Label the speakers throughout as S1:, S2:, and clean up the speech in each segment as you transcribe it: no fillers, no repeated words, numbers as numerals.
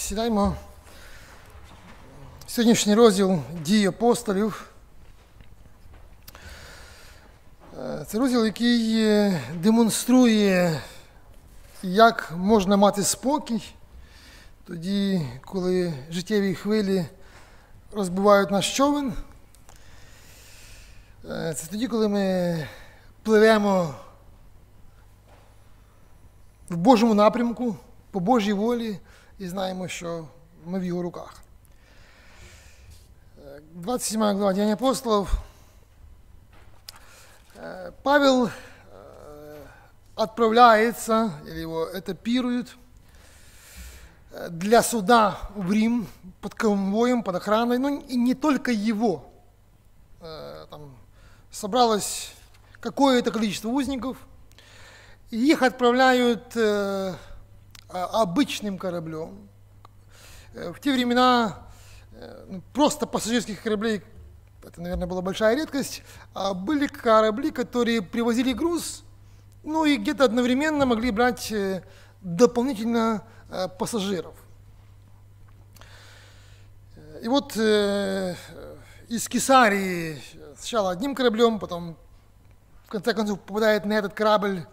S1: Сідаємо. Сьогоднішній розділ «Дії апостолів». Це розділ, який демонструє, як можна мати спокій тоді, коли життєві хвилі розбивають наш човен. Це тоді, коли ми пливемо в Божому напрямку, по Божій волі, і знаємо, що ми в його руках. 27 глава Деяний апостолов. Павел отправляется, или его этапируют, для суда в Рим под конвоем, под охраной, но и не только его. Там собралось какое-то количество узников, и их отправляют обычным кораблем. В те времена просто пассажирских кораблей, это, наверное, была большая редкость, а были корабли, которые привозили груз, ну и где-то одновременно могли брать дополнительно пассажиров. И вот из Кесарии сначала одним кораблем, потом в конце концов попадает на этот корабль,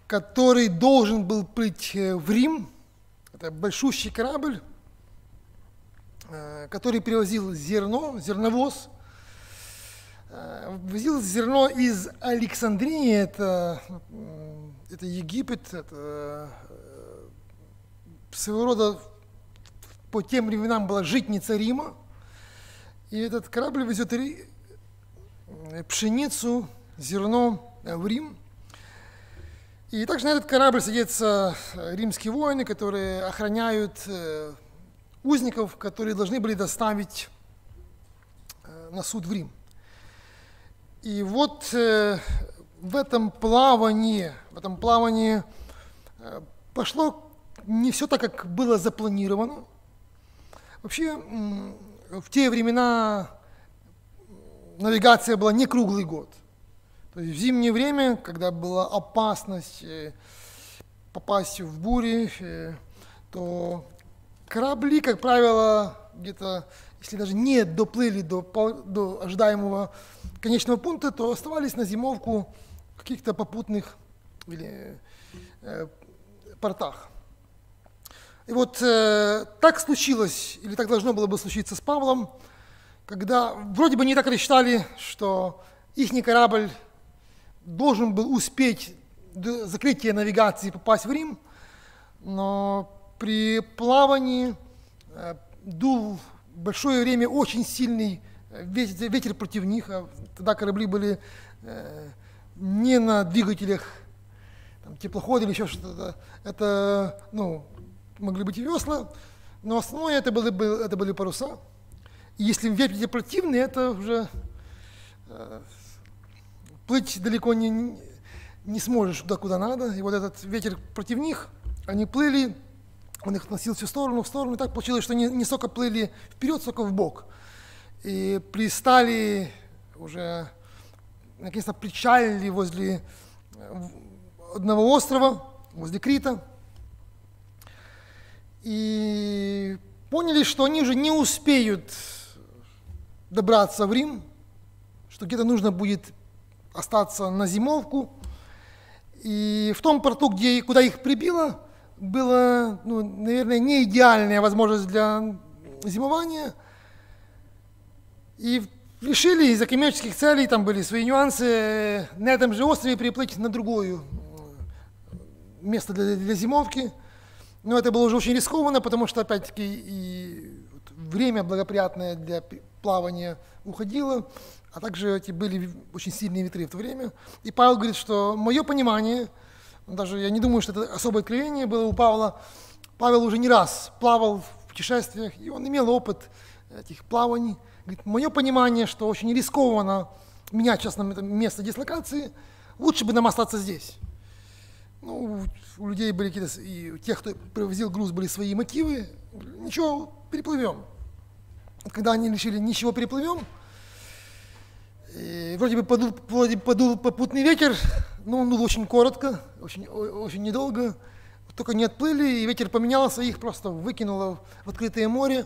S1: который должен был плыть в Рим. Это большущий корабль, который перевозил зерно, зерновоз. Возил зерно из Александрии, это Египет, это своего рода по тем временам была житница Рима. И этот корабль везет пшеницу, зерно в Рим. И также на этот корабль садятся римские воины, которые охраняют узников, которые должны были доставить на суд в Рим. И вот в этом плавании пошло не все так, как было запланировано. Вообще, в те времена навигация была не круглый год. То есть в зимнее время, когда была опасность попасть в бури, то корабли, как правило, где-то, если даже не доплыли до ожидаемого конечного пункта, то оставались на зимовку в каких-то попутных или портах. И вот так случилось, или так должно было бы случиться с Павлом, когда вроде бы не так рассчитали, что их корабль должен был успеть до закрытия навигации попасть в Рим, но при плавании дул большое время очень сильный ветер против них, а тогда корабли были не на двигателях там, теплохода или еще что-то, это могли быть и весла, но основное это были паруса. И если ветер противный, это уже плыть далеко не сможешь туда, куда надо. И вот этот ветер против них, они плыли, он их носил всю сторону, в сторону. И так получилось, что не столько плыли вперед, сколько в бок. И пристали уже, наконец-то причалили возле одного острова, возле Крита. И поняли, что они уже не успеют добраться в Рим, что где-то нужно будет остаться на зимовку. И в том порту, куда их прибило, была, наверное, не идеальная возможность для зимования. И решили из-за коммерческих целей, там были свои нюансы, на этом же острове переплыть на другое место для зимовки. Но это было уже очень рискованно, потому что, опять-таки, и время благоприятное для плавания уходило, а также эти были очень сильные ветры в то время. И Павел говорит, что мое понимание, даже я не думаю, что это особое откровение было у Павла, Павел уже не раз плавал в путешествиях, и он имел опыт этих плаваний. Говорит, мое понимание, что очень рискованно менять сейчас место дислокации, лучше бы нам остаться здесь. У людей были какие-то, и у тех, кто привозил груз, были свои мотивы. Ничего, переплывем. Когда они решили, ничего, переплывем, и вроде бы подул попутный ветер, но он дул очень коротко, очень недолго. только не отплыли, и ветер поменялся, их просто выкинуло в открытое море,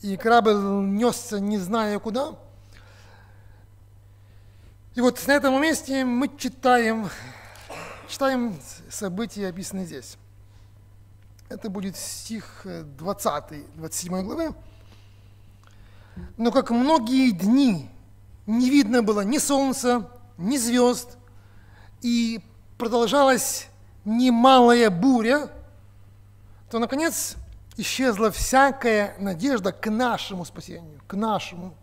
S1: и корабль несся, не зная куда. И вот на этом месте мы читаем события, описанные здесь. Это будет стих 20, 27 главы. «Но как многие дни не видно было ни солнца, ни звезд, и продолжалась немалая буря, то, наконец, исчезла всякая надежда к нашему спасению, к нашему».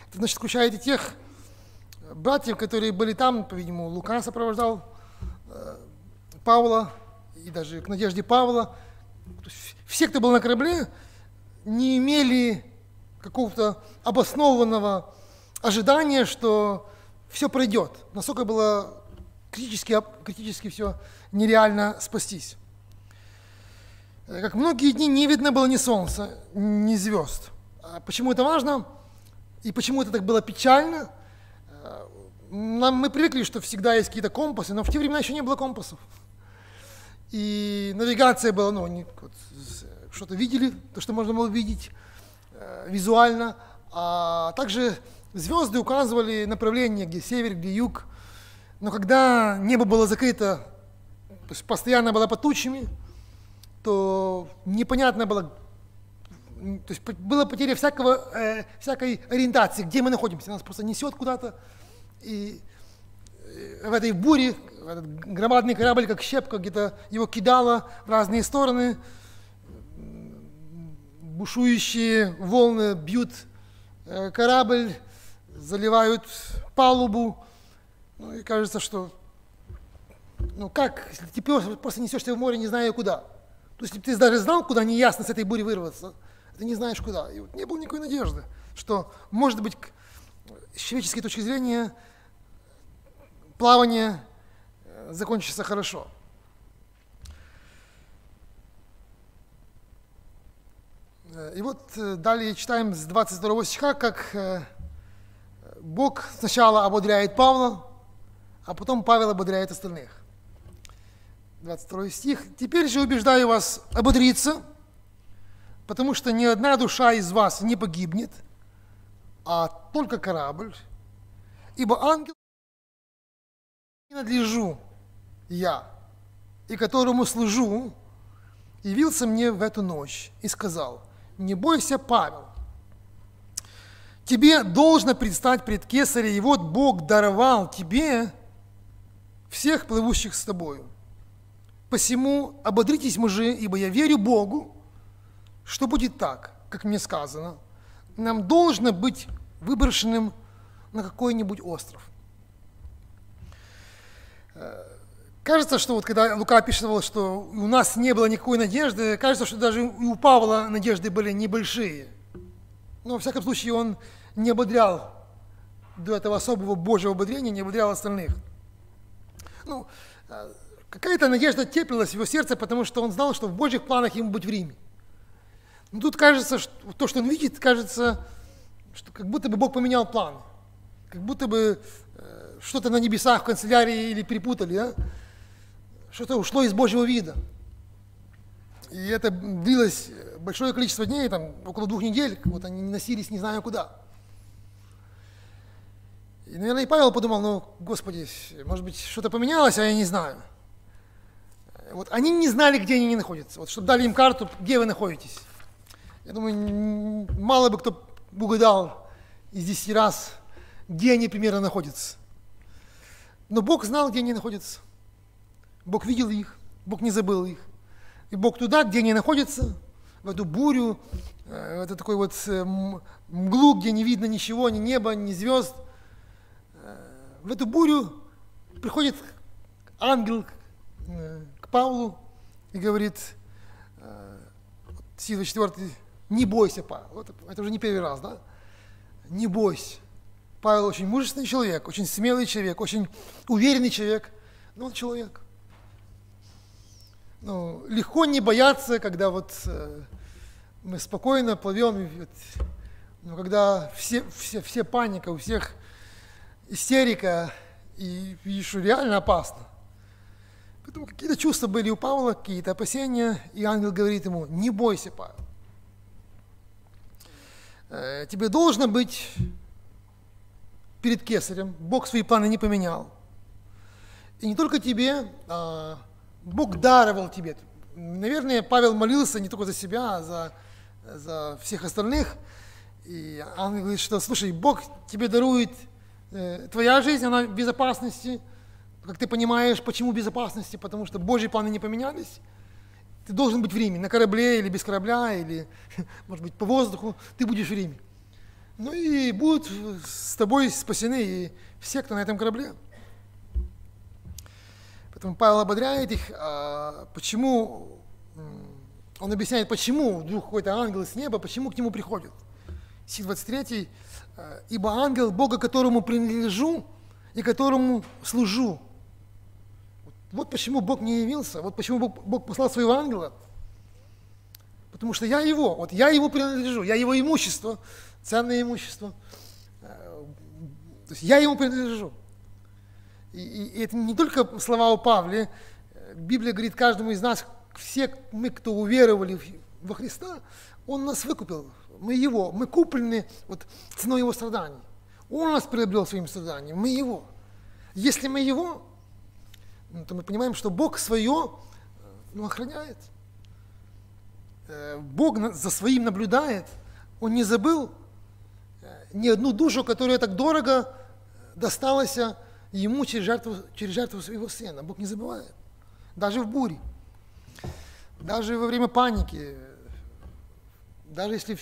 S1: Это, значит, включает и тех братьев, которые были там, по-видимому, Лука сопровождал Павла, и даже к надежде Павла. То есть все, кто был на корабле, не имели какого-то обоснованного ожидания, что все пройдет. Насколько было критически все нереально спастись. Как многие дни не видно было ни солнца, ни звезд. А почему это важно? И почему это так было печально? Мы привыкли, что всегда есть какие-то компасы, но в те времена еще не было компасов. И навигация была, что-то видели, то, что можно было видеть визуально, а также звезды указывали направление, где север, где юг. Но когда небо было закрыто, то есть постоянно было под тучами, то непонятно было, то есть была потеря всякой ориентации, где мы находимся. Нас просто несет куда-то, и в этой буре этот громадный корабль, как щепка, где-то его кидало в разные стороны. Бушующие волны бьют корабль, заливают палубу. Ну и кажется, что как, если ты просто несешься в море, не зная куда. То есть, если бы ты даже знал, куда, неясно с этой бури вырваться, ты не знаешь куда. И вот не было никакой надежды, что, может быть, с человеческой точки зрения, плавание закончится хорошо. И вот далее читаем с 22 стиха, как Бог сначала ободряет Павла, а потом Павел ободряет остальных. 22 стих. «Теперь же убеждаю вас ободриться, потому что ни одна душа из вас не погибнет, а только корабль, ибо ангел принадлежу я, и которому служу, явился мне в эту ночь и сказал: не бойся, Павел, тебе должно предстать пред Кесарем, и вот Бог даровал тебе всех плывущих с тобою. Посему ободритесь, мужи, ибо я верю Богу, что будет так, как мне сказано. Нам должно быть выброшенным на какой-нибудь остров». Кажется, что вот когда Лука описывал, что у нас не было никакой надежды, кажется, что даже и у Павла надежды были небольшие. Но, во всяком случае, он не ободрял до этого особого Божьего ободрения, не ободрял остальных. Какая-то надежда теплилась в его сердце, потому что он знал, что в Божьих планах ему быть в Риме. Но тут кажется, что то, что он видит, кажется, что как будто бы Бог поменял план. Как будто бы что-то на небесах в канцелярии или перепутали, да? Что-то ушло из Божьего вида. И это длилось большое количество дней, там, около 2 недель, вот они носились не знаю куда. И, наверное, и Павел подумал: Господи, может быть, что-то поменялось, а я не знаю. Вот они не знали, где они находятся. Вот, чтобы дали им карту, где вы находитесь. Я думаю, мало бы кто угадал из 10 раз, где они примерно находятся. Но Бог знал, где они находятся. Бог видел их, Бог не забыл их. И Бог туда, где они находятся, в эту бурю, в эту такой вот мглу, где не видно ничего, ни неба, ни звезд, в эту бурю приходит ангел к Павлу и говорит, стих 4: не бойся, Павел. Вот это уже не первый раз, да? Не бойся. Павел очень мужественный человек, очень смелый человек, очень уверенный человек, но он человек. Легко не бояться, когда вот мы спокойно плывем, но когда все паника, у всех истерика, и видишь, что реально опасно. какие-то чувства были у Павла, какие-то опасения, и ангел говорит ему: не бойся, Павел. Тебе должно быть перед Кесарем, Бог свои планы не поменял. И не только тебе, Бог даровал тебе. Наверное, Павел молился не только за себя, а за всех остальных. И ангел говорит, что, слушай, Бог тебе дарует, твоя жизнь, она в безопасности. Как ты понимаешь, почему безопасности? Потому что Божьи планы не поменялись. Ты должен быть в Риме, на корабле или без корабля, или, может быть, по воздуху, ты будешь в Риме. Ну и будут с тобой спасены и все, кто на этом корабле. Поэтому Павел ободряет их, почему, он объясняет, почему вдруг какой-то ангел с неба, почему к нему приходит. Стих 23, ибо ангел Бога, которому принадлежу и которому служу. Вот почему Бог не явился, вот почему Бог послал своего ангела. Потому что я его, вот я ему принадлежу, я его имущество, ценное имущество. То есть я ему принадлежу. И это не только слова о Павле. Библия говорит каждому из нас, все мы, кто уверовали во Христа, Он нас выкупил. Мы Его, мы куплены вот, ценой Его страданий. Он нас приобрел своим страданием, мы Его. Если мы Его, то мы понимаем, что Бог свое охраняет. Бог за своим наблюдает. Он не забыл ни одну душу, которая так дорого досталась Ему через жертву своего Сына. Бог не забывает. Даже в буре, даже во время паники, даже если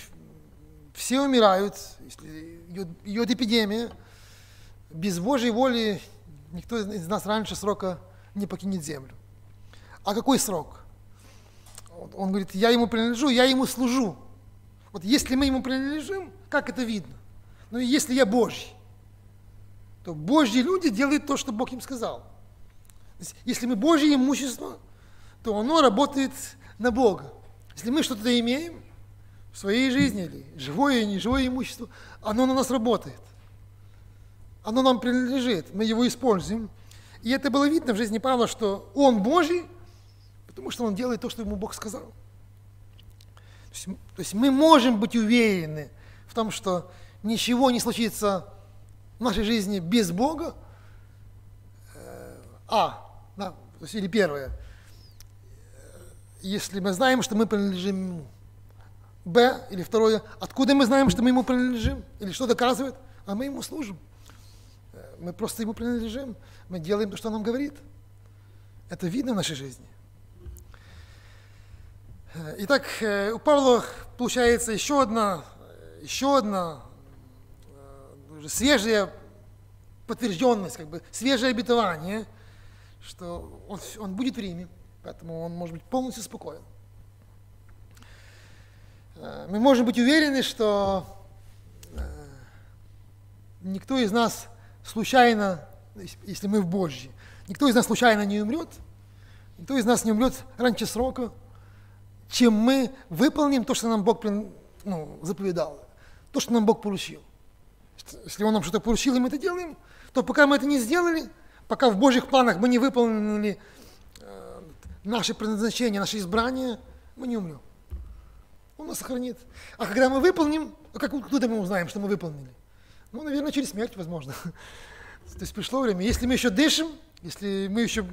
S1: все умирают, если идет эпидемия, без Божьей воли никто из нас раньше срока не покинет землю. А какой срок? Он говорит, я ему принадлежу, я ему служу. Вот если мы ему принадлежим, как это видно? Ну и если я Божий, то Божьи люди делают то, что Бог им сказал. Если мы Божье имущество, то оно работает на Бога. Если мы что-то имеем в своей жизни, или живое и неживое имущество, оно на нас работает. Оно нам принадлежит, мы его используем. И это было видно в жизни Павла, что он Божий, потому что он делает то, что ему Бог сказал. То есть мы можем быть уверены в том, что ничего не случится в нашей жизни без Бога. Или первое, если мы знаем, что мы принадлежим Ему. Б, или второе, откуда мы знаем, что мы Ему принадлежим? Или что доказывает? А мы Ему служим. Мы просто Ему принадлежим. Мы делаем то, что Он нам говорит. Это видно в нашей жизни. Итак, у Павла получается еще одна уже свежая подтвержденность, свежее обетование, что он будет в Риме, поэтому он может быть полностью спокоен. Мы можем быть уверены, что никто из нас случайно, если мы в Божьи, никто из нас случайно не умрет, никто из нас не умрет раньше срока, чем мы выполним то, что нам Бог заповедал, то, что нам Бог поручил. Если Он нам что-то поручил, и мы это делаем, то пока мы это не сделали, пока в Божьих планах мы не выполнили наше предназначение, наше избрание, мы не умрем. Он нас сохранит. А когда мы выполним, откуда мы узнаем, что мы выполнили? Наверное, через смерть, возможно. То есть пришло время. Если мы еще дышим, если мы еще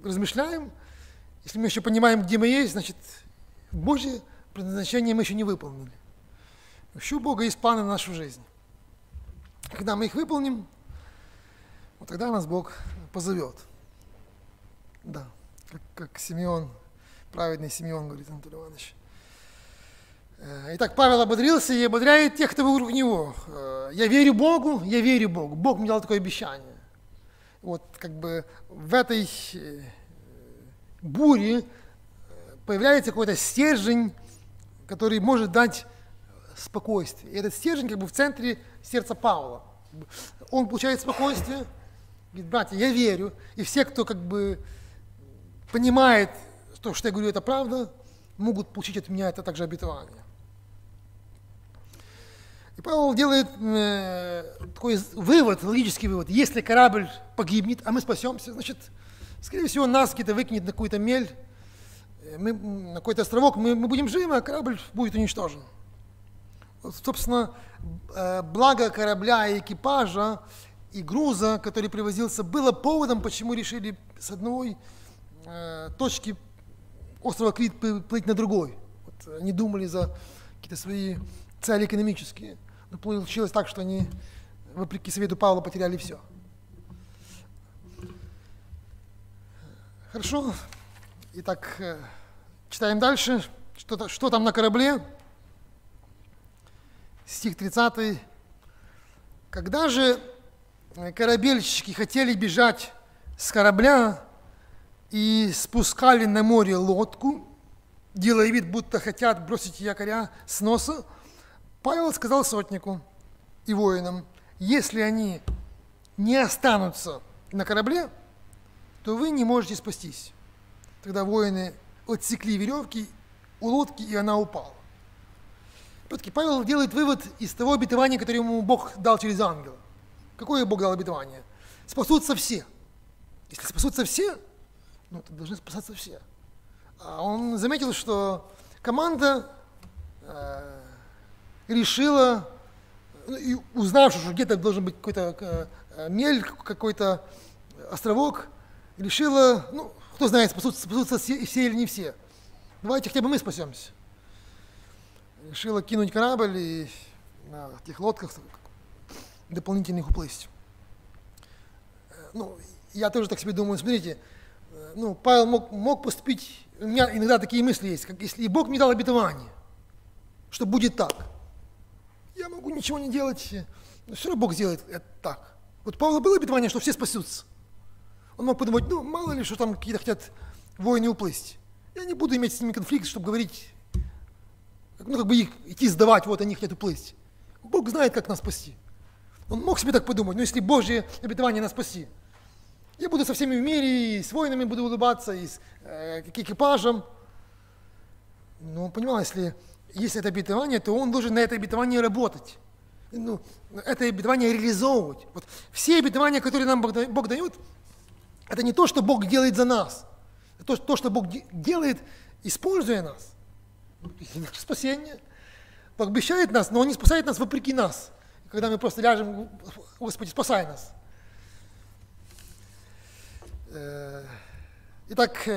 S1: размышляем, если мы еще понимаем, где мы есть, значит, Божье предназначение мы еще не выполнили. Еще у Бога есть планы на нашу жизнь. Когда мы их выполним, вот тогда нас Бог позовет. Да, как Симеон, праведный Симеон, говорит Анатолий Иванович. Итак, Павел ободрился и ободряет тех, кто вокруг него. Я верю Богу. Бог мне дал такое обещание. Вот в этой буре появляется какой-то стержень, который может дать спокойствие. И этот стержень в центре сердца Павла. Он получает спокойствие, говорит, братья, я верю. И все, кто понимает, что я говорю, это правда, могут получить от меня это также обетование. И Павел делает такой вывод, логический вывод. Если корабль погибнет, а мы спасемся, значит, Скорее всего, нас где-то выкинет на какую-то мель, на какой-то островок, мы будем живы, а корабль будет уничтожен. Вот, собственно, благо корабля и экипажа, и груза, который привозился, было поводом, почему решили с одной точки острова Крит плыть на другой. Вот, они думали за какие-то свои цели экономические. Но получилось так, что они, вопреки совету Павла, потеряли все. Хорошо. Итак, читаем дальше. Что там на корабле? Стих 30. Когда же корабельщики хотели бежать с корабля и спускали на море лодку, делая вид, будто хотят бросить якоря с носа, Павел сказал сотнику и воинам: если они не останутся на корабле, то вы не можете спастись. Тогда воины отсекли веревки у лодки, и она упала. Все-таки Павел делает вывод из того обетования, которое ему Бог дал через ангела. Какое Бог дал обетование? Спасутся все. Если спасутся все, то должны спасаться все. А он заметил, что команда решила, и узнав, что где-то должен быть какой-то мель, какой-то островок, решила, кто знает, спасутся все или не все. Давайте хотя бы мы спасемся. Решила кинуть корабль и на этих лодках дополнительных уплыть. Я тоже так себе думаю, смотрите, Павел мог поступить, у меня иногда такие мысли есть, как если Бог мне дал обетование, что будет так. Я могу ничего не делать, но все равно Бог сделает это так. Вот у Павла было обетование, что все спасутся. Он мог подумать, мало ли, что там какие-то хотят воины уплыть. Я не буду иметь с ними конфликт, чтобы говорить, их идти сдавать, вот они хотят уплыть. Бог знает, как нас спасти. Он мог себе так подумать, но если Божье обетование нас спасти, я буду со всеми в мире, и с воинами буду улыбаться, и с экипажем. Но он понимал, если это обетование, то он должен на это обетование работать. Это обетование реализовывать. Вот все обетования, которые нам Бог дает, это не то, что Бог делает за нас. Это то, что Бог делает, используя нас. Это наше спасение. Бог обещает нас, но Он не спасает нас вопреки нас. Когда мы просто ляжем, Господи, спасай нас. Итак,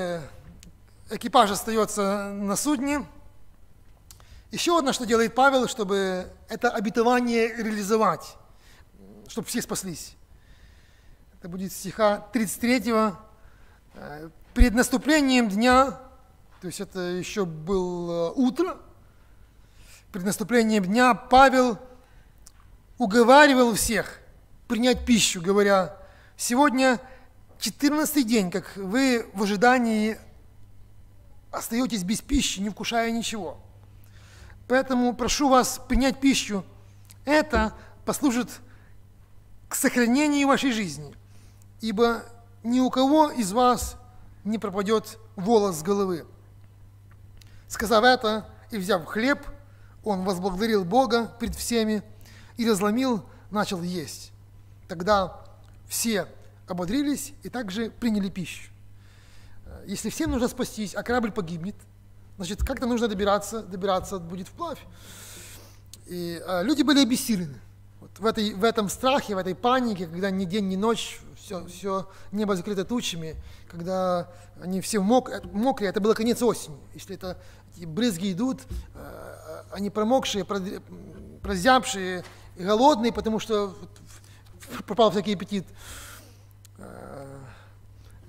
S1: экипаж остается на судне. Еще одно, что делает Павел, чтобы это обетование реализовать, чтобы все спаслись. Это будет стиха 33. Перед наступлением дня, то есть это еще было утро, перед наступлением дня Павел уговаривал всех принять пищу, говоря: сегодня 14-й день, как вы в ожидании остаетесь без пищи, не вкушая ничего. Поэтому прошу вас принять пищу. Это послужит к сохранению вашей жизни, ибо ни у кого из вас не пропадет волос с головы. Сказав это и взяв хлеб, он возблагодарил Бога пред всеми и разломил, начал есть. Тогда все ободрились и также приняли пищу. Если всем нужно спастись, а корабль погибнет, значит, как-то нужно добираться будет вплавь. И люди были обессилены. Вот в этом страхе, в этой панике, когда ни день, ни ночь, все небо закрыто тучами, когда они все мокрые, это было конец осени. Если эти брызги идут, они промокшие, прозябшие, голодные, потому что пропал всякий аппетит.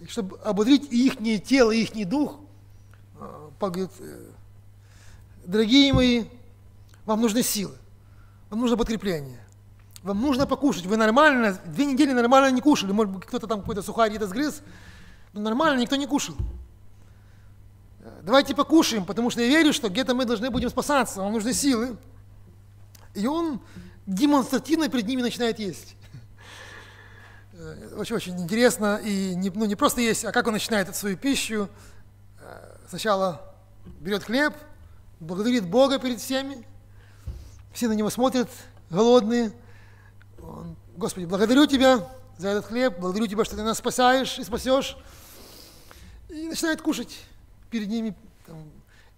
S1: Чтобы ободрить и их тело, и их дух, говорит: дорогие мои, вам нужны силы, вам нужно подкрепление, вам нужно покушать. Вы нормально, 2 недели нормально не кушали, может быть, кто-то там какой-то сухарь где-то сгрыз, но нормально никто не кушал. Давайте покушаем, потому что я верю, что где-то мы должны будем спасаться, вам нужны силы. И он демонстративно перед ними начинает есть. Очень интересно, и не просто есть, а как он начинает свою пищу. Сначала берет хлеб, благодарит Бога перед всеми, все на него смотрят, голодные. Господи, благодарю Тебя за этот хлеб, благодарю Тебя, что Ты нас спасаешь и спасешь. И начинает кушать перед ними, там,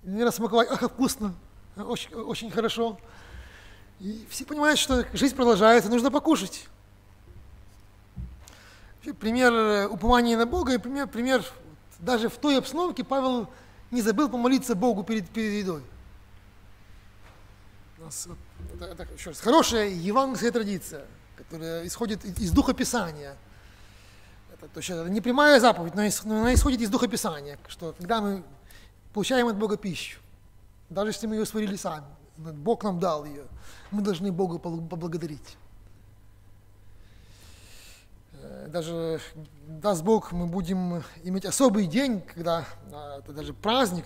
S1: наверное, смаковать, ах, как вкусно, очень, очень хорошо. И все понимают, что жизнь продолжается, нужно покушать. Пример упования на Бога, и пример даже в той обстановке Павел не забыл помолиться Богу перед едой. У нас, это, еще раз, хорошая евангельская традиция, которая исходит из Духа Писания. Это не прямая заповедь, но она исходит из Духа Писания, что когда мы получаем от Бога пищу, даже если мы ее сварили сами, Бог нам дал ее, мы должны Бога поблагодарить. Даже, даст Бог, мы будем иметь особый день, когда это даже праздник.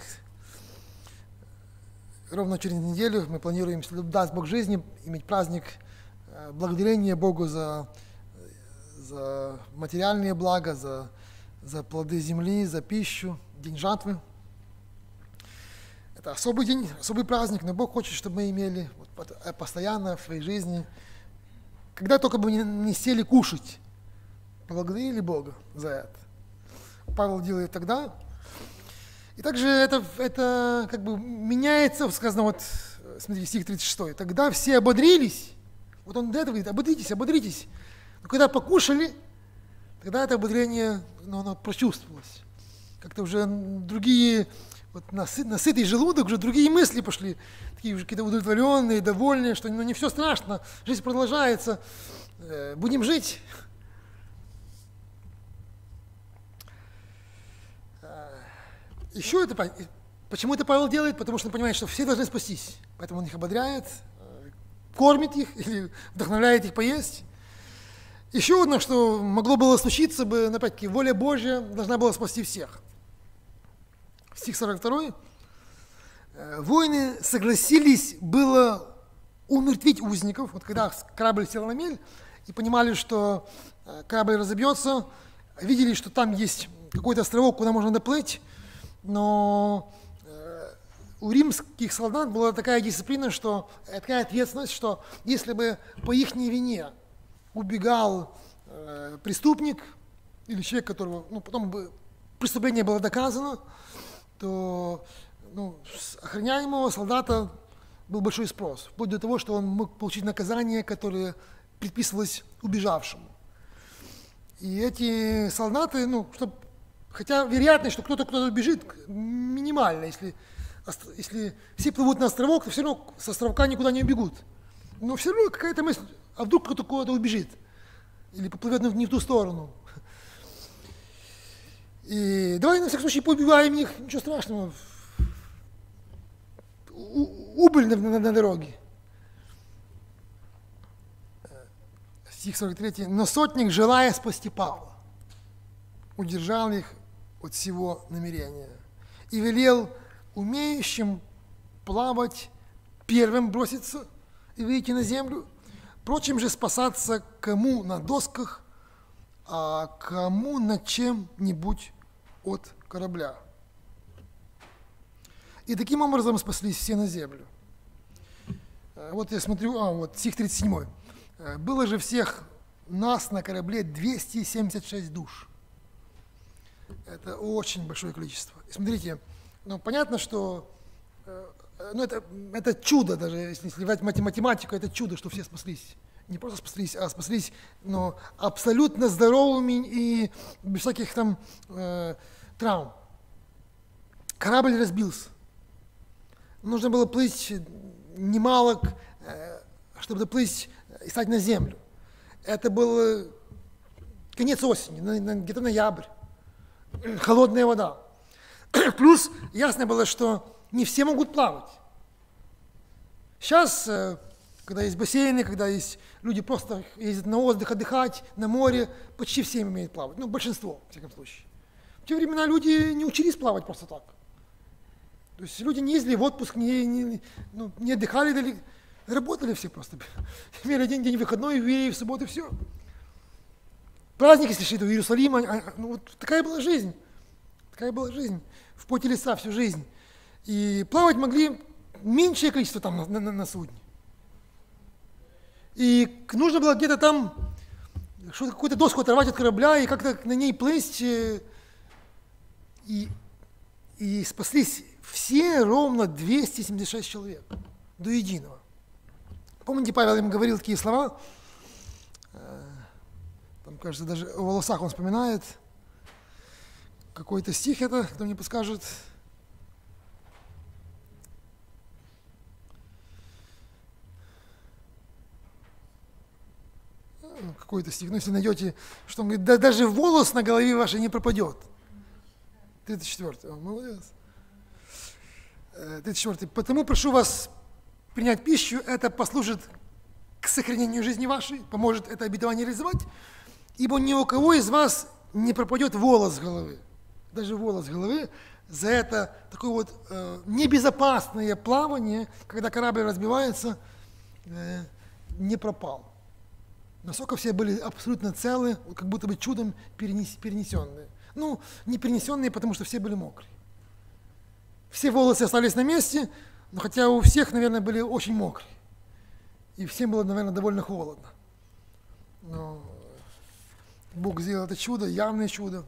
S1: Ровно через неделю мы планируем, если даст Бог жизни, иметь праздник благодарения Богу за материальные блага, за плоды земли, за пищу, день жатвы. Это особый день, особый праздник, но Бог хочет, чтобы мы имели постоянно в своей жизни, когда только бы не сели кушать, поблагодарили Бога за это. Павел делает тогда. И также это как бы меняется, сказано, вот, смотрите, стих 36. Тогда все ободрились. Вот он до этого говорит, ободритесь. Но когда покушали, тогда это ободрение, оно прочувствовалось. Как-то уже другие, вот на сытый желудок уже другие мысли пошли, такие уже какие-то удовлетворенные, довольные, что не все страшно, жизнь продолжается, будем жить. Еще это, почему это Павел делает? Потому что он понимает, что все должны спастись. Поэтому он их ободряет, кормит их или вдохновляет их поесть. Еще одно, что могло было случиться бы, опять-таки, воля Божья должна была спасти всех. Стих 42. Воины согласились было умертвить узников. Вот когда корабль сел на мель и понимали, что корабль разобьется, видели, что там есть какой-то островок, куда можно доплыть, но у римских солдат была такая дисциплина, такая ответственность, что если бы по их вине убегал преступник или человек, которого, потом бы преступление было доказано, то с охраняемого солдата был большой спрос, вплоть до того, что он мог получить наказание, которое предписывалось убежавшему. И эти солдаты, хотя вероятность, что кто-то убежит, минимальна. Если все плывут на островок, то все равно с островка никуда не убегут. Но все равно какая-то мысль, а вдруг кто-то куда-то убежит? Или поплывет не в ту сторону. И давай на всякий случай поубиваем их, ничего страшного. Убыль на дороге. Стих 43. Но сотник, желая спасти Павла, удержал их от всего намерения и велел умеющим плавать первым броситься и выйти на землю, прочим же спасаться кому на досках, а кому на чем-нибудь от корабля. И таким образом спаслись все на землю. Вот я смотрю, стих 37. Было же всех нас на корабле 276 душ. Это очень большое количество. И смотрите, понятно, что это чудо, даже если сливать математику, это чудо, что все спаслись. Не просто спаслись, а спаслись, но абсолютно здоровыми и без всяких там травм. Корабль разбился. Нужно было плыть немало, чтобы доплыть и стать на землю. Это был конец осени, где-то ноябрь. Холодная вода. Плюс ясно было, что не все могут плавать. Сейчас, когда есть бассейны, когда есть люди просто ездят на отдых, отдыхать, на море, почти все умеют плавать. Большинство, в всяком случае. В те времена люди не учились плавать просто так. То есть люди не ездили в отпуск, не отдыхали, работали все просто. Имели день выходной, в субботу, все. Праздник, если шли до Иерусалима, такая была жизнь. Такая была жизнь. В поте лица всю жизнь. И плавать могли меньшее количество там на судне. И нужно было где-то там какую-то доску оторвать от корабля и как-то на ней плыть. и спаслись все ровно 276 человек, до единого. Помните, Павел им говорил такие слова, там, кажется, даже о волосах он вспоминает, какой-то стих это, кто мне подскажет. Какой-то стих, ну если найдете, что он говорит, да даже волос на голове вашей не пропадет. 34-й, молодец. 34-й. Потому прошу вас принять пищу, это послужит к сохранению жизни вашей, поможет это обетование реализовать, ибо ни у кого из вас не пропадет волос с головы. Даже волос с головы за это такое вот небезопасное плавание, когда корабль разбивается, не пропал. Насколько все были абсолютно целы, как будто бы чудом перенесенные. Ну, не перенесенные, потому что все были мокрые. Все волосы остались на месте, но хотя у всех, наверное, были очень мокрые. И всем было, наверное, довольно холодно. Но Бог сделал это чудо, явное чудо.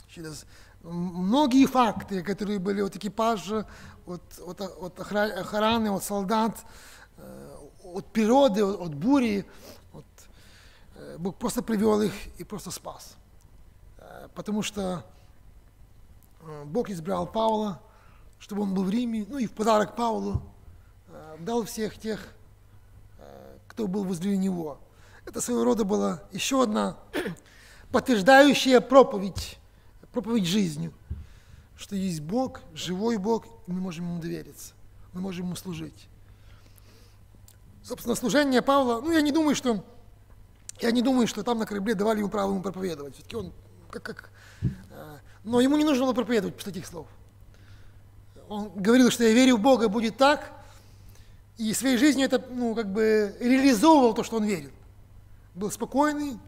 S1: Через многие факты, которые были от экипажа, от охраны, от солдат, от природы, от бури, Бог просто привел их и просто спас. Потому что Бог избрал Павла, чтобы он был в Риме, ну и в подарок Павлу дал всех тех, кто был возле него. Это своего рода была еще одна подтверждающая проповедь жизнью, что есть Бог, живой Бог, и мы можем Ему довериться, мы можем Ему служить. Собственно, служение Павла, ну я не думаю, что там на корабле давали ему право ему проповедовать. Все-таки он но ему не нужно было проповедовать после таких слов. Он говорил, что я верю в Бога, будет так, и своей жизнью это, реализовывал то, что он верил. Был спокойный,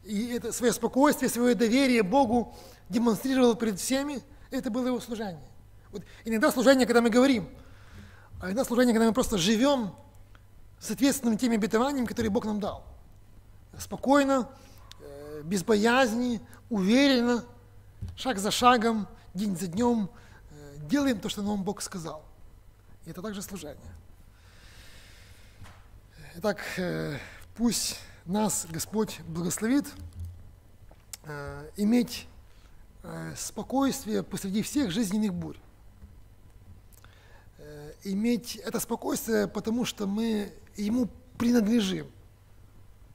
S1: и это свое спокойствие, свое доверие Богу демонстрировал перед всеми, это было его служение. Вот иногда служение, когда мы говорим, а иногда служение, когда мы просто живем соответственно тем обетованиям, которые Бог нам дал. Спокойно, без боязни, уверенно, шаг за шагом, день за днем делаем то, что нам Бог сказал. И это также служение. Итак, пусть нас Господь благословит иметь спокойствие посреди всех жизненных бурь. Иметь это спокойствие, потому что мы Ему принадлежим.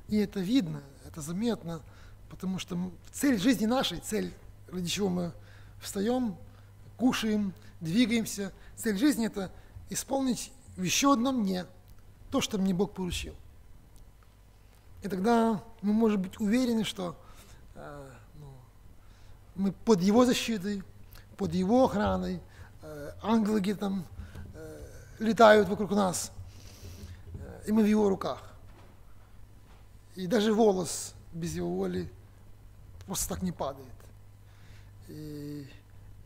S1: И это видно, это заметно, потому что цель жизни нашей, цель, ради чего мы встаем, кушаем, двигаемся, цель жизни – это исполнить в еще одном дне то, что мне Бог поручил. И тогда мы можем быть уверены, что мы под Его защитой, под Его охраной, ангелы где-то там летают вокруг нас, и мы в Его руках. И даже волос без Его воли просто так не падает. И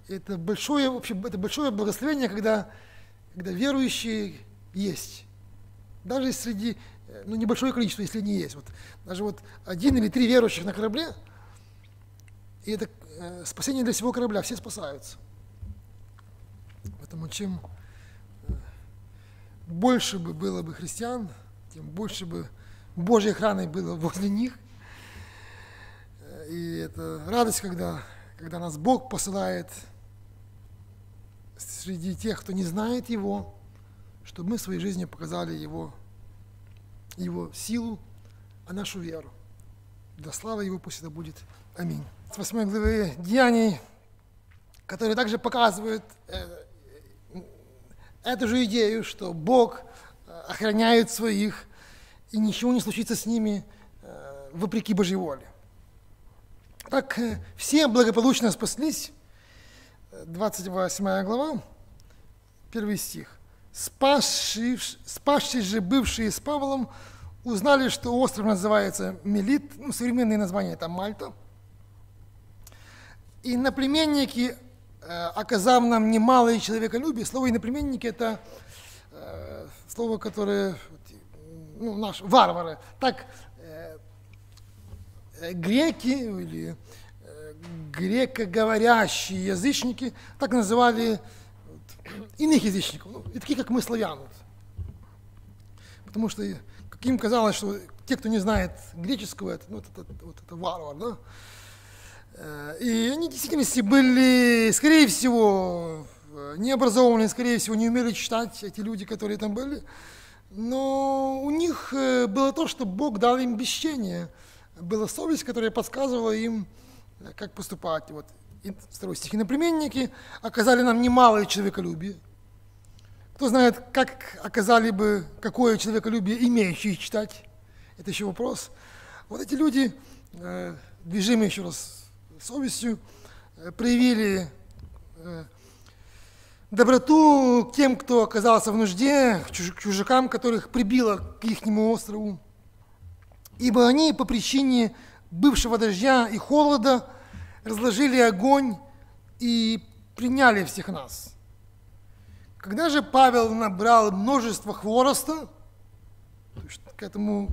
S1: это большое благословение, когда верующие есть. Даже среди, небольшое количество, если не есть. Даже 1 или 3 верующих на корабле, и это спасение для всего корабля, все спасаются. Поэтому чем больше бы было бы христиан, тем больше бы Божьей охраны было возле них. И это радость, когда нас Бог посылает среди тех, кто не знает Его, чтобы мы в своей жизни показали Его силу, а нашу веру. Для славы Его пусть это будет. Аминь. С 8 главы Деяний, которые также показывают эту же идею, что Бог охраняет своих, и ничего не случится с ними вопреки Божьей воле. Так все благополучно спаслись. 28 глава, 1 стих. Спасшись же бывшие с Павлом, узнали, что остров называется Мелит, современное название это Мальта. И иноплеменники, оказав нам немалое человеколюбие, слово иноплеменники это слово, которое наши варвары, так греки или грекоговорящие язычники так называли иных язычников, и таких, как мы, славян. Потому что как им казалось, что те, кто не знает греческого, это варвар, да? И они в действительности были, скорее всего, необразованные, скорее всего, не умели читать, эти люди, которые там были. Но у них было то, что Бог дал им бесчение. Была совесть, которая подсказывала им, как поступать. Вот. И второй стих. Иноплеменники оказали нам немалое человеколюбие. Кто знает, как оказали бы какое человеколюбие, имеющие читать? Это еще вопрос. Вот эти люди, движимые еще раз совестью, проявили доброту к тем, кто оказался в нужде, к чужакам, которых прибило к ихнему острову. Ибо они по причине бывшего дождя и холода разложили огонь и приняли всех нас. Когда же Павел набрал множество хвороста, то есть к этому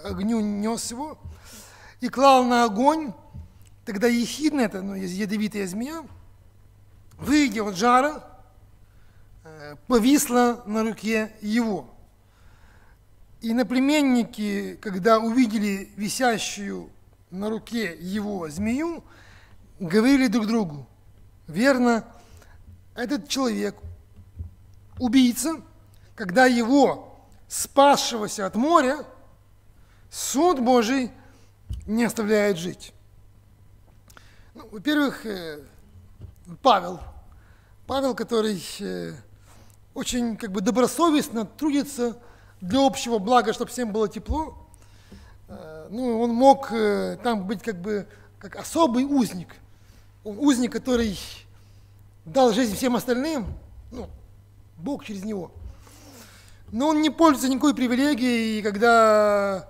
S1: огню нес его, и клал на огонь, тогда ехидная, это ядовитая змея, выйдя от жара, повисла на руке его. И иноплеменники, когда увидели висящую на руке его змею, говорили друг другу: верно, этот человек убийца, когда его, спасшегося от моря, суд Божий не оставляет жить. Ну, во-первых, Павел, который очень добросовестно трудится для общего блага, чтобы всем было тепло. Ну, он мог там быть как особый узник. Он узник, который дал жизнь всем остальным, ну, Бог через него. Но он не пользуется никакой привилегией, и когда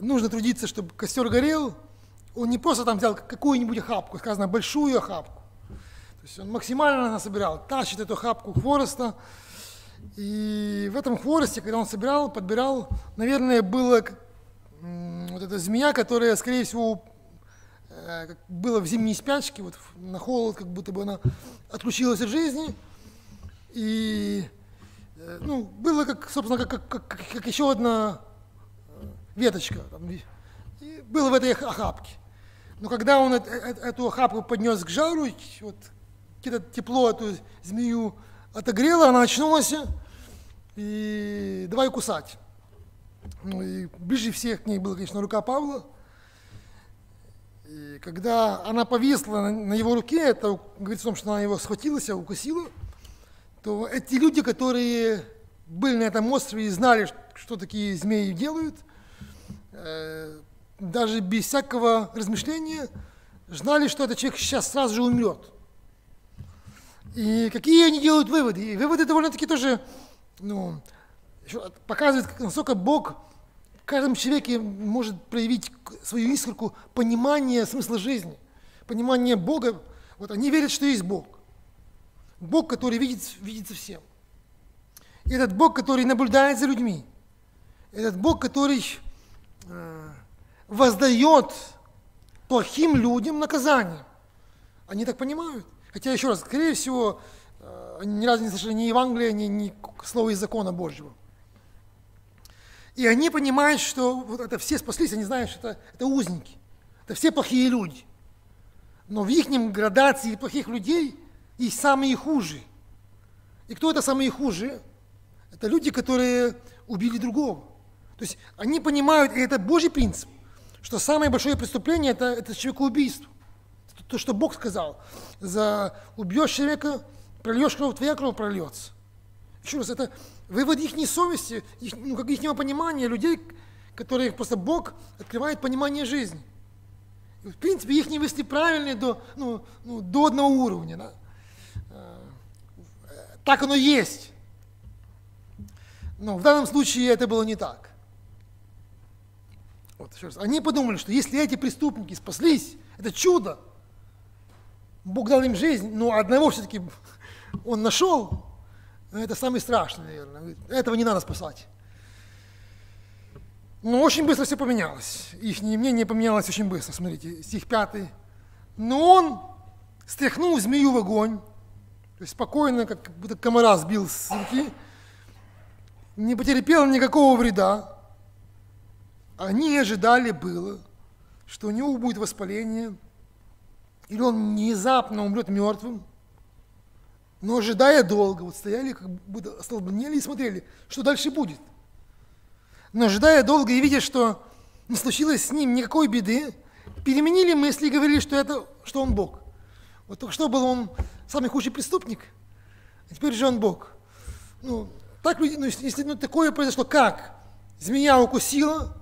S1: нужно трудиться, чтобы костер горел, он не просто там взял какую-нибудь охапку, сказано, большую охапку. То есть он максимально насобирал, тащит эту охапку хвороста. И в этом хворосте, когда он собирал, подбирал, наверное, была вот эта змея, которая, скорее всего, была в зимней спячке, вот на холод, как будто бы она отключилась от жизни. И ну, было собственно, как еще одна веточка. Там, и было в этой охапке. Но когда он эту охапку поднес к жару, вот, тепло эту змею отогрело, она очнулась и давай кусать. Ну, и ближе всех к ней была, конечно, рука Павла. И когда она повисла на его руке, это говорится о том, что она его схватилась, укусила, то эти люди, которые были на этом острове и знали, что такие змеи делают, даже без всякого размышления знали, что этот человек сейчас сразу же умрет. И какие они делают выводы? И выводы довольно-таки тоже показывают, насколько Бог в каждом человеке может проявить свою искорку понимания смысла жизни, понимания Бога. Вот они верят, что есть Бог. Бог, который видится всем. И этот Бог, который наблюдает за людьми. Этот Бог, который воздает плохим людям наказание. Они так понимают. Хотя, еще раз, скорее всего, они ни разу не слышали ни Евангелия, ни слова из закона Божьего. И они понимают, что вот это все спаслись, они знают, что это узники, это все плохие люди. Но в их градации плохих людей есть самые худшие. И кто это самые худшие? Это люди, которые убили другого. То есть они понимают, и это Божий принцип, что самое большое преступление – это человекоубийство. То, что Бог сказал, за убьешь человека, прольешь кровь, твоя кровь прольется. Еще раз, это вывод их совести, их понимания людей, которых просто Бог открывает понимание жизни. И, в принципе, их мысли правильные до одного уровня. Да? Так оно есть. Но в данном случае это было не так. Вот, еще раз. Они подумали, что если эти преступники спаслись, это чудо. Бог дал им жизнь, но одного все-таки он нашел. Это самый страшный, наверное. Этого не надо спасать. Но очень быстро все поменялось. Их мнение поменялось очень быстро. Смотрите, стих 5. Но он стряхнул змею в огонь, то есть спокойно, как будто комара сбил с руки, не потерпел никакого вреда. Они ожидали было, что у него будет воспаление, или он внезапно умрет мертвым. Но ожидая долго, вот стояли, как будто остолбенели и смотрели, что дальше будет. Но ожидая долго и видя, что не случилось с ним никакой беды, переменили мысли и говорили, что он Бог. Вот только что был он самый худший преступник, а теперь же он Бог. Так люди, если такое произошло, как? Змея укусила,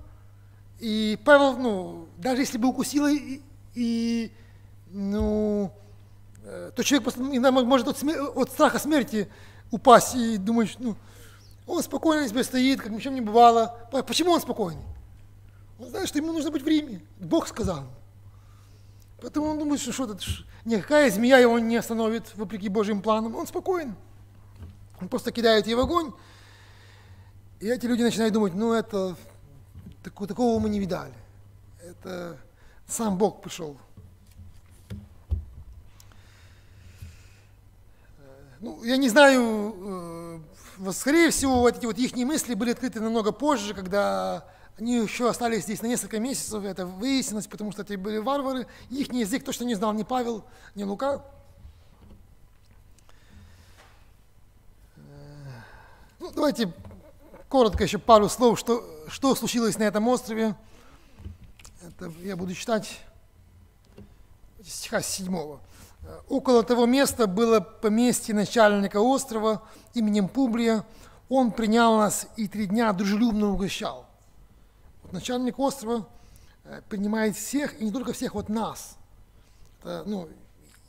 S1: и Павел, даже если бы укусила, то человек просто может от страха смерти упасть и думать, он спокойно себе стоит, как ни в чем не бывало. Почему он спокойный? Он знает, что ему нужно быть в Риме. Бог сказал. Поэтому он думает, что никакая змея его не остановит, вопреки Божьим планам. Он спокоен. Он просто кидает ее в огонь. И эти люди начинают думать, такого мы не видали. Это сам Бог пришел. Я не знаю, скорее всего, вот эти вот их мысли были открыты намного позже, когда они еще остались здесь на несколько месяцев, это выяснилось, потому что это были варвары, их язык точно не знал ни Павел, ни Лука. Давайте коротко еще пару слов, что случилось на этом острове. Это я буду читать стиха 7. Около того места было поместье начальника острова именем Публия. Он принял нас и 3 дня дружелюбно угощал. Вот начальник острова принимает всех, и не только всех, вот нас. Это,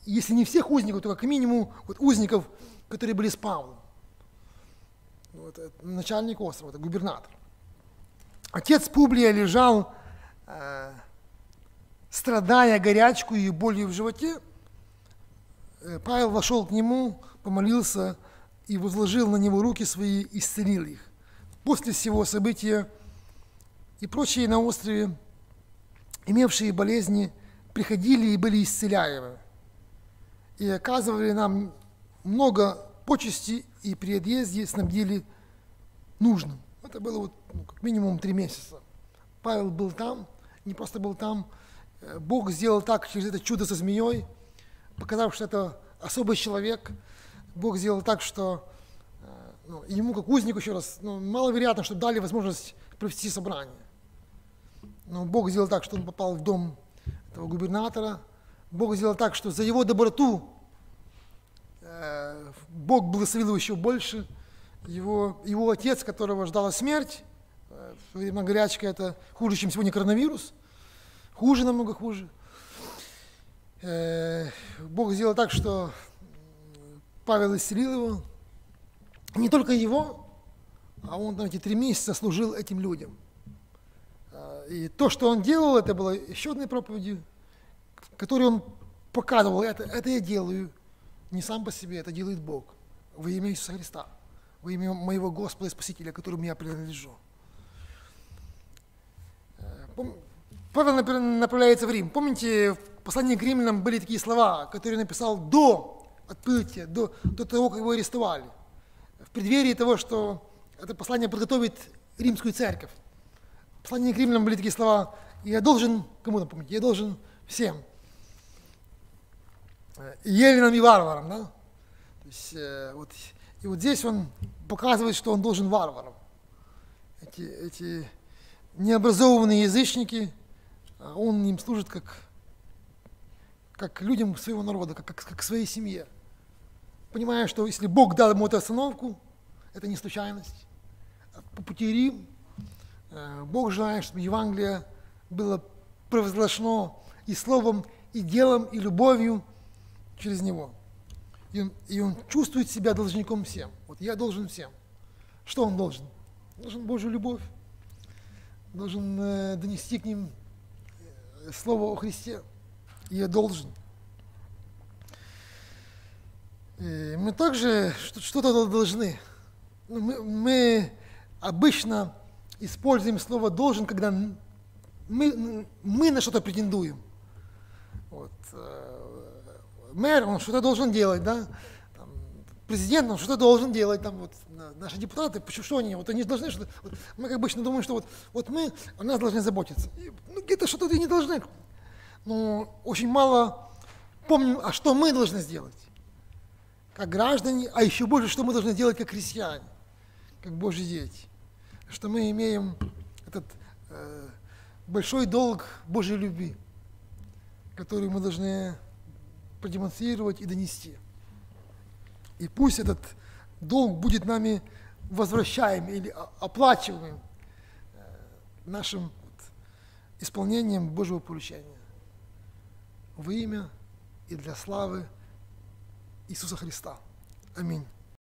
S1: если не всех узников, то как минимум узников, которые были с Павлом. Начальник острова, это губернатор. Отец Публия лежал, страдая горячкой и болью в животе. Павел вошел к нему, помолился и возложил на него руки свои, исцелил их. После всего события и прочие на острове, имевшие болезни, приходили и были исцеляемы, и оказывали нам много почести, и при отъезде снабдили нужным. Это было как минимум 3 месяца. Павел был там, не просто был там, Бог сделал так через это чудо со змеей, показав, что это особый человек. Бог сделал так, что ему, как узнику, еще раз, маловероятно, что дали возможность провести собрание. Но Бог сделал так, что он попал в дом этого губернатора. Бог сделал так, что за его доброту Бог благословил его еще больше. Его отец, которого ждала смерть, во время горячки, это хуже, чем сегодня коронавирус. Хуже, намного хуже. Бог сделал так, что Павел исцелил его. Не только его, а он эти 3 месяца служил этим людям. И то, что он делал, это было еще одной проповедью, которой он показывал, это я делаю не сам по себе, это делает Бог во имя Иисуса Христа, во имя моего Господа и Спасителя, которому я принадлежу. Павел направляется в Рим. Помните, в послании к римлянам были такие слова, которые написал до отплытия, до того, как его арестовали. В преддверии того, что это послание подготовит римскую церковь. В послании к римлянам были такие слова, я должен, кому напомнить, я должен всем. И еленам, и варварам, да? То есть, и вот здесь он показывает, что он должен варварам. Эти необразованные язычники, он им служит как людям своего народа, как своей семье. Понимая, что если Бог дал ему эту остановку, это не случайность. По пути Рим Бог желает, чтобы Евангелие было провозглашено и словом, и делом, и любовью через него. И он чувствует себя должником всем. Вот я должен всем. Что он должен? Должен Божью любовь. Должен донести к ним слово о Христе. И я должен. И мы также что-то должны. Мы обычно используем слово «должен», когда мы на что-то претендуем. Вот, мэр, он что-то должен делать, да, там, президент, он что-то должен делать, там, вот, наши депутаты, почему, что они, вот они должны, что вот, мы как обычно думаем, что вот мы о нас должны заботиться. И, ну, где-то что-то и не должны. Но очень мало помним, а что мы должны сделать, как граждане, а еще больше, что мы должны делать, как христиане, как Божьи дети. Что мы имеем этот большой долг Божьей любви, который мы должны продемонстрировать и донести. И пусть этот долг будет нами возвращаем или оплачиваем нашим исполнением Божьего поручения во имя и для славы Иисуса Христа. Аминь.